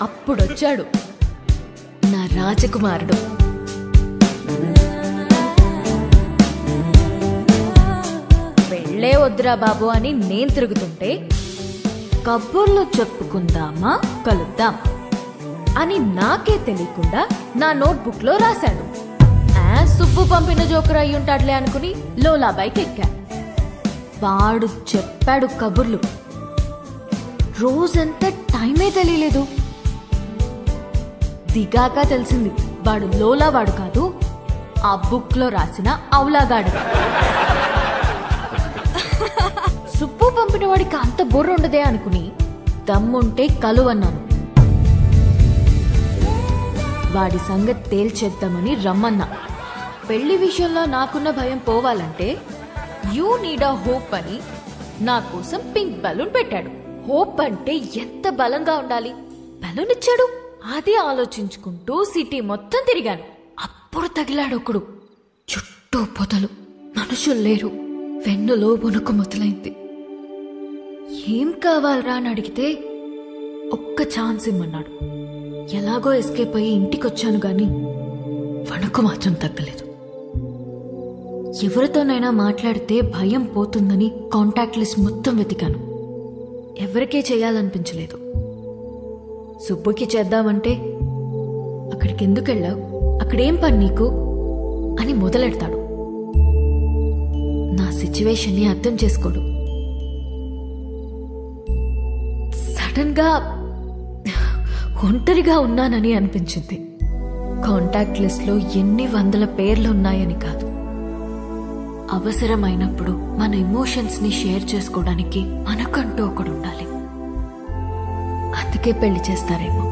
అప్పుడొచ్చాడు నా రాజకుమారుడు. పెళ్ళే వద్దురా బాబు అని నేను తిరుగుతుంటే కబుర్లు చెప్పుకుందామా కలుద్దాం అని నాకే తెలియకుండా నా నోట్బుక్ లో రాశాడు. సుబ్బు పంపిన జోకర్ అయ్యుంటాడులే అనుకుని లోలా బైక్ ఎక్కా. వాడు చెప్పాడు కబుర్లు. రోజంతా టైమే తెలియలేదు. దిగాక తెలిసింది వాడు లోలా వాడు కాదు, ఆ బుక్ లో రాసిన అవులాగాడు. సుబ్బు పంపిన వాడికి అంత బుర్ర ఉండదే అనుకుని దమ్ముంటే కలువన్నాను. వాడి సంగతి తేల్చేద్దామని రమ్మన్నా. పెళ్లి విషయంలో నాకున్న భయం పోవాలంటే యూ నీడ్ అ హోప్ అని నా కోసం పింక్ బలూన్ పెట్టాడు. హోప్ అంటే ఎంత బలంగా ఉండాలి. బలూన్ ఇచ్చాడు. అది ఆలోచించుకుంటూ సిటీ మొత్తం తిరిగాను. అప్పుడు తగిలాడు ఒకడు. చుట్టూ పొదలు, మనుషులు లేరు. వెన్నులో వణుకు మొదలైంది. ఏం కావాలరా అని అడిగితే ఒక్క ఛాన్స్ ఇమ్మన్నాడు. ఎలాగో ఎస్కేప్ అయ్యి ఇంటికొచ్చాను గాని వణుకు మాత్రం తగ్గలేదు. ఎవరితోనైనా మాట్లాడితే భయం పోతుందని కాంటాక్ట్ లిస్ట్ మొత్తం వెతికాను. ఎవరికే చేయాలనిపించలేదు. సుబ్బుకి చేద్దామంటే అక్కడికి ఎందుకు వెళ్ళావు, అక్కడేం పని నీకు అని మొదలెడతాడు. నా సిచ్యువేషన్ని అర్థం చేసుకోడు. సడన్ గా ఒంటరిగా ఉన్నానని అనిపించింది. కాంటాక్ట్ లిస్ట్ లో ఎన్ని వందల పేర్లు ఉన్నాయని కాదు, అవసరమైనప్పుడు మన ఎమోషన్స్ ని షేర్ చేసుకోవడానికి మనకంటూ ఒకడు ఉండాలి. అందుకే పెళ్లి చేస్తారేమో.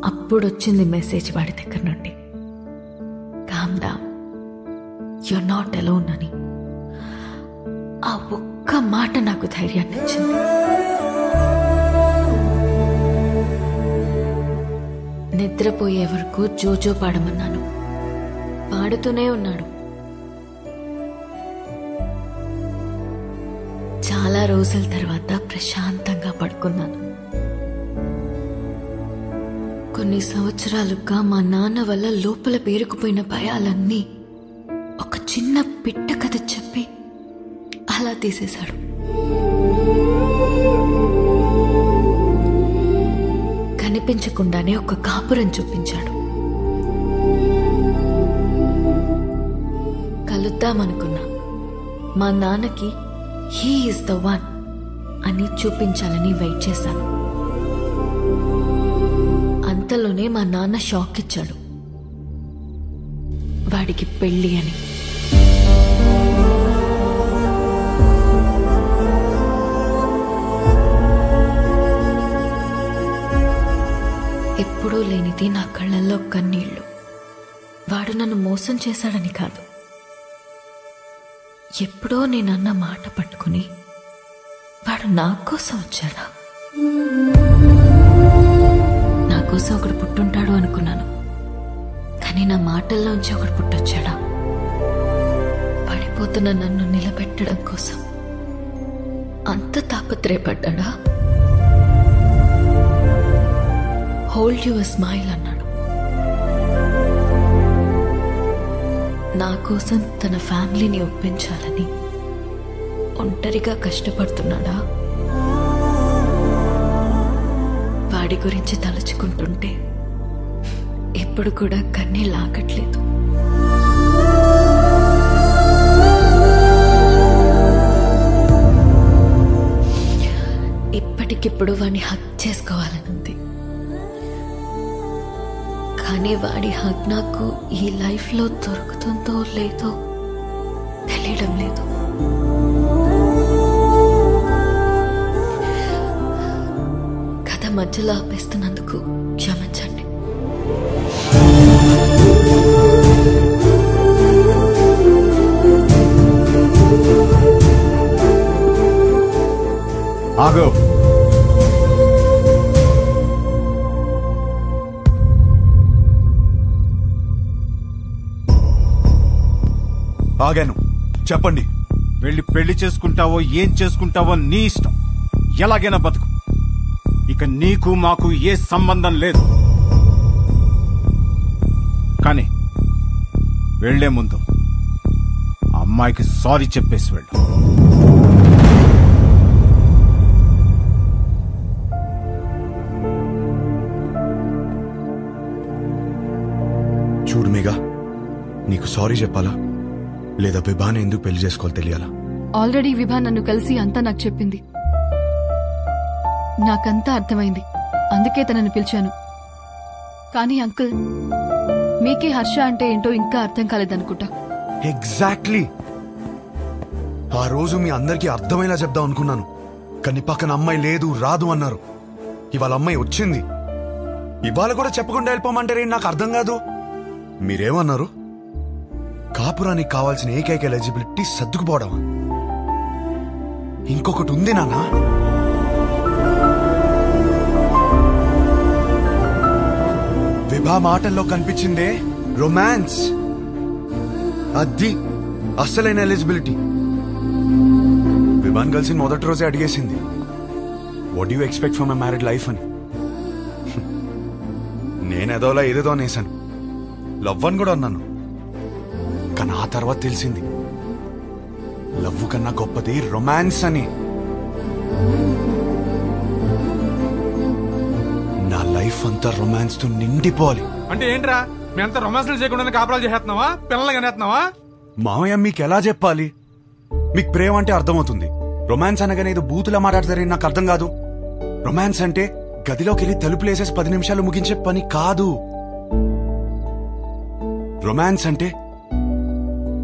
అప్పుడొచ్చింది మెసేజ్ వాడి దగ్గర నుండి, calm down, you're not alone అని. ఆ ఒక్క మాట నాకు ధైర్యాన్ని ఇచ్చింది. నిద్రపోయే వరకు జోజో పాడమన్నాను. పాడుతూనే ఉన్నాడు. చాలా రోజుల తర్వాత ప్రశాంతంగా పడుకున్నాను. కొన్ని సంవత్సరాలుగా మా నాన్న వల్ల లోపల పేరుకుపోయిన భయాలన్నీ ఒక చిన్న పిట్ట కథ చెప్పి అలా తీసేశాడు. కనిపించకుండానే ఒక కాపురం చూపించాడు. కలుద్దామనుకున్నా. మా నాన్నకి హీ ఈజ్ ద వన్ అని చూపించాలని వెయిట్ చేశాను. అంతలోనే మా నాన్న షాక్ ఇచ్చాడు. వాడికి పెళ్లి అని. ఎప్పుడూ లేనిది నా కళ్ళల్లో కన్నీళ్లు. వాడు నన్ను మోసం చేశాడని కాదు, ఎప్పుడో నేనన్న మాట పట్టుకుని వాడు నా కోసం వచ్చాడా. నా కోసం ఒకడు పుట్టుంటాడు అనుకున్నాను, కానీ నా మాటల్లోంచి ఒకడు పుట్టొచ్చాడా. పడిపోతున్న నన్ను నిలబెట్టడం కోసం అంత తాపత్రయపడ్డా. హోల్డ్ యువర్ స్మైల్ అన్నాడు. నా కోసం తన ఫ్యామిలీని ఒప్పించాలని ఒంటరిగా కష్టపడుతున్నాడా. వాడి గురించి తలుచుకుంటుంటే ఎప్పుడు కూడా కన్నీళ్ళు ఆగట్లేదు. ఇప్పటికిప్పుడు వాడిని హక్ చేసుకోవాలనుంది, కానీ వాడి హక్ నాకు ఈ లైఫ్లో దొరుకుతుందో లేదో తెలియడం లేదు. కథ మధ్యలో ఆపేస్తున్నందుకు క్షమించండి. ఆగు. ఆగాను. చెప్పండి. వెళ్ళి పెళ్లి చేసుకుంటావో ఏం చేసుకుంటావో నీ ఇష్టం. ఎలాగైనా బతుకు. ఇక నీకు మాకు ఏ సంబంధం లేదు. కానీ వెళ్లే ముందు అమ్మాయికి సారీ చెప్పేసి వెళ్ళు. చూడు మేఘా, నీకు సారీ చెప్పాలా లేదా విభాని ఎందుకు పెళ్లి చేసుకోవాలి తెలియాలా? ఆల్రెడీ విభా నన్ను కలిసి అంతా నాకు చెప్పింది. నాకంతా అర్థమైంది, అందుకే తనని పిలిచాను. కానీ అంకుల్, మీకే హర్ష అంటే ఏంటో ఇంకా అర్థం కాలేదనుకుంటా. ఎగ్జాక్ట్లీ. ఆ రోజు మీ అందరికీ అర్థమయ్యేలా చెప్దాం అనుకున్నాను, కానీ పక్కన అమ్మాయి లేదు, రాదు అన్నారు. ఇవాళ అమ్మాయి వచ్చింది. ఇవాళ కూడా చెప్పకుండా వెళ్ళిపోమంటారే, నాకు అర్థం కాదు. మీరేమన్నారు? కాపురానికి కావాల్సిన ఏకైక ఎలిజిబిలిటీ సర్దుకుపోవడం. ఇంకొకటి ఉంది నాన్న. విభా మాటల్లో కనిపించిందే రొమాన్స్. అది అస్సలైన ఎలిజిబిలిటీ. విభాన్ కలిసి మొదటి రోజే అడిగేసింది, what you expect from my married life అని. నేనేదోలా ఏదేదో అనేసాను, లవ్ అని కూడా అన్నాను. కానీ ఆ తర్వాత తెలిసింది లవ్ కన్నా గొప్పది రొమాన్స్ అని. నా లైఫ్ అంతా రొమాన్స్ తో నిండిపోవాలి. అంటే ఏంట్రా, మీ అంతా రొమాన్స్ చేయకుండా కాపురాలు చేస్తున్నావా, పిల్లలు కనేస్తున్నావా? మామయ్య, మీకు ఎలా చెప్పాలి? మీకు ప్రేమ అంటే అర్థమవుతుంది, రొమాన్స్ అనగానే ఏదో బూతులా మాట్లాడతారని నాకు అర్థం కాదు. రొమాన్స్ అంటే గదిలోకి వెళ్ళి తలుపులేసేసి 10 నిమిషాలు ముగించే పని కాదు. రొమాన్స్ అంటే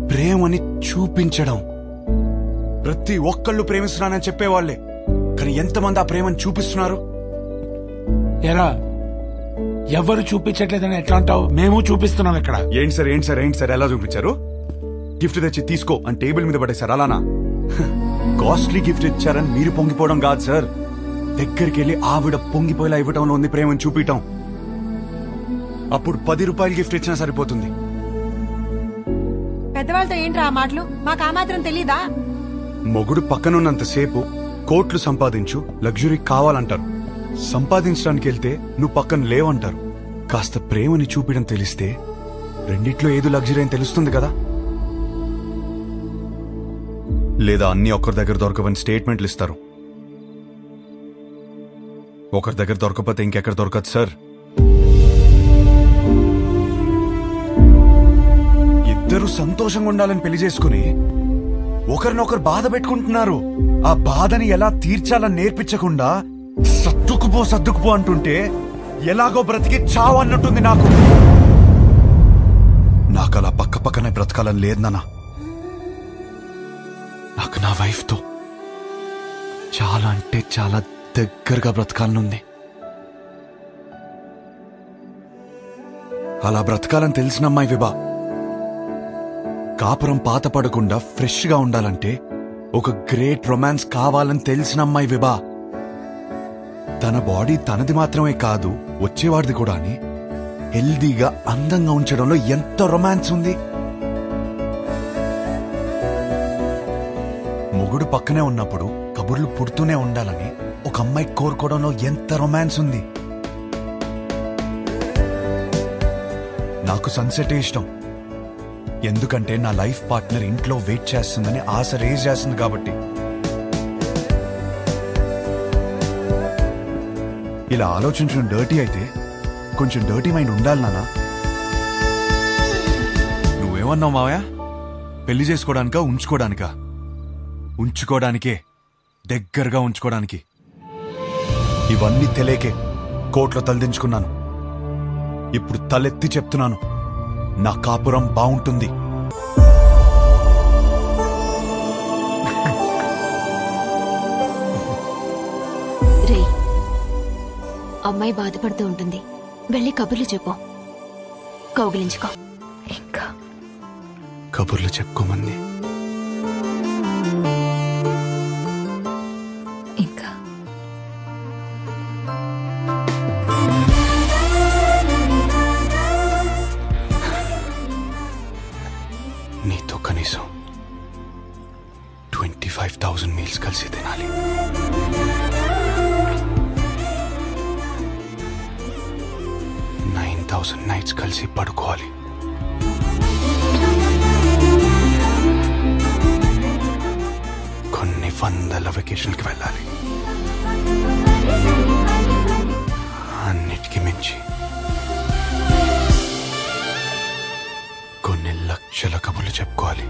ప్రేమని చూపించడం. ప్రతి ఒక్కళ్ళు ప్రేమిస్తున్నానని చెప్పేవాళ్లే, కానీ ఎంతమంది ఆ ప్రేమను చూపిస్తున్నారు? ఎరా, ఎవరు చూపించట్లేదని ఎట్లా అంటావు? మేము చూపిస్తున్నాం ఇక్కడ. ఏంటి సార్ ఎలా చూపించారు? గిఫ్ట్ తెచ్చి తీసుకో అని టేబుల్ మీద పడేశారు, అలానా? కాస్ట్లీ గిఫ్ట్ ఇచ్చారని మీరు పొంగిపోవడం కాదు సార్. దగ్గరికి వెళ్ళి ఆవిడ పొంగిపోయేలా ఇవ్వటంలో ఉంది ప్రేమను చూపించటం. అప్పుడు 10 రూపాయలు గిఫ్ట్ ఇచ్చినా సరిపోతుంది. పెద్దవాళ్ళతో ఏంట్రా ఆ మాటలు? మాకు ఆ మాత్రం తెలీదా? మొగుడు పక్కనున్నంతసేపు కోట్లు సంపాదించు, లగ్జరీ కావాలంటారు. సంపాదించడానికి వెళ్తే నువ్వు పక్కన లేవంటారు. కాస్త ప్రేమని చూపించడం తెలిస్తే రెండిట్లో ఏదో లగ్జరీ అని తెలుస్తుంది కదా. లేదా అన్ని ఒకరి దగ్గర దొరకవని స్టేట్మెంట్లు ఇస్తారు. ఒకరి దగ్గర దొరకపోతే ఇంకెక్కడ దొరకదు సార్. ఇద్దరు సంతోషంగా ఉండాలని పెళ్లి చేసుకుని ఒకరినొకరు బాధ పెట్టుకుంటున్నారు. ఆ బాధని ఎలా తీర్చాలని నేర్పించకుండా సర్దుకుపో అంటుంటే ఎలాగో బ్రతికి చావు అన్నట్టుంది నాకు. నాకు అలా పక్క పక్కనే బ్రతకాలని లేదు నాన్న. నాకు నా వైఫ్తో చాలా అంటే చాలా దగ్గరగా బ్రతకాలనుంది. అలా బ్రతకాలని తెలిసిన అమ్మాయి విభా. కాపురం పాత పడకుండా ఫ్రెష్ గా ఉండాలంటే ఒక గ్రేట్ రొమాన్స్ కావాలని తెలిసిన అమ్మాయి విభా. తన బాడీ తనది మాత్రమే కాదు, వచ్చేవాడిది కూడా అని హెల్దీగా అందంగా ఉంచడంలో ఎంత రొమాన్స్ ఉంది. మొగుడు పక్కనే ఉన్నప్పుడు కబుర్లు పుడుతూనే ఉండాలని ఒక అమ్మాయి కోరుకోవడంలో ఎంత రొమాన్స్ ఉంది. నాకు సన్సెట్ ఇష్టం, ఎందుకంటే నా లైఫ్ పార్ట్నర్ ఇంట్లో వెయిట్ చేస్తుందని ఆశ రేజ్ చేస్తుంది కాబట్టి. ఇలా ఆలోచించడం డర్టీ అయితే కొంచెం డర్టీ మైండ్ ఉండాలి నాన్న. నువ్వేమన్నావు మావయ్య? పెళ్లి చేసుకోవడానికా ఉంచుకోవడానికా? ఉంచుకోవడానికే, దగ్గరగా ఉంచుకోవడానికి. ఇవన్నీ తెలియకే కోర్టులో తలదించుకున్నాను. ఇప్పుడు తలెత్తి చెప్తున్నాను, నా కాపురం బాగుంటుంది. రే, అమ్మాయి బాధపడుతూ ఉంటుంది, వెళ్ళి కబుర్లు చెప్పు, కౌగిలించుకో. ఇంకా కబుర్లు చెప్పుకోమంది. ఇంకా నీతో కనీసం 25,000 మీల్స్ కలిసి తినాలి. 1000 నైట్స్ కలిసి పడుకోవాలి. కొన్ని వందల వెకేషన్కి వెళ్ళాలి. అన్నిటికీ మించి కొన్ని లక్షల కబుర్లు చెప్పుకోవాలి.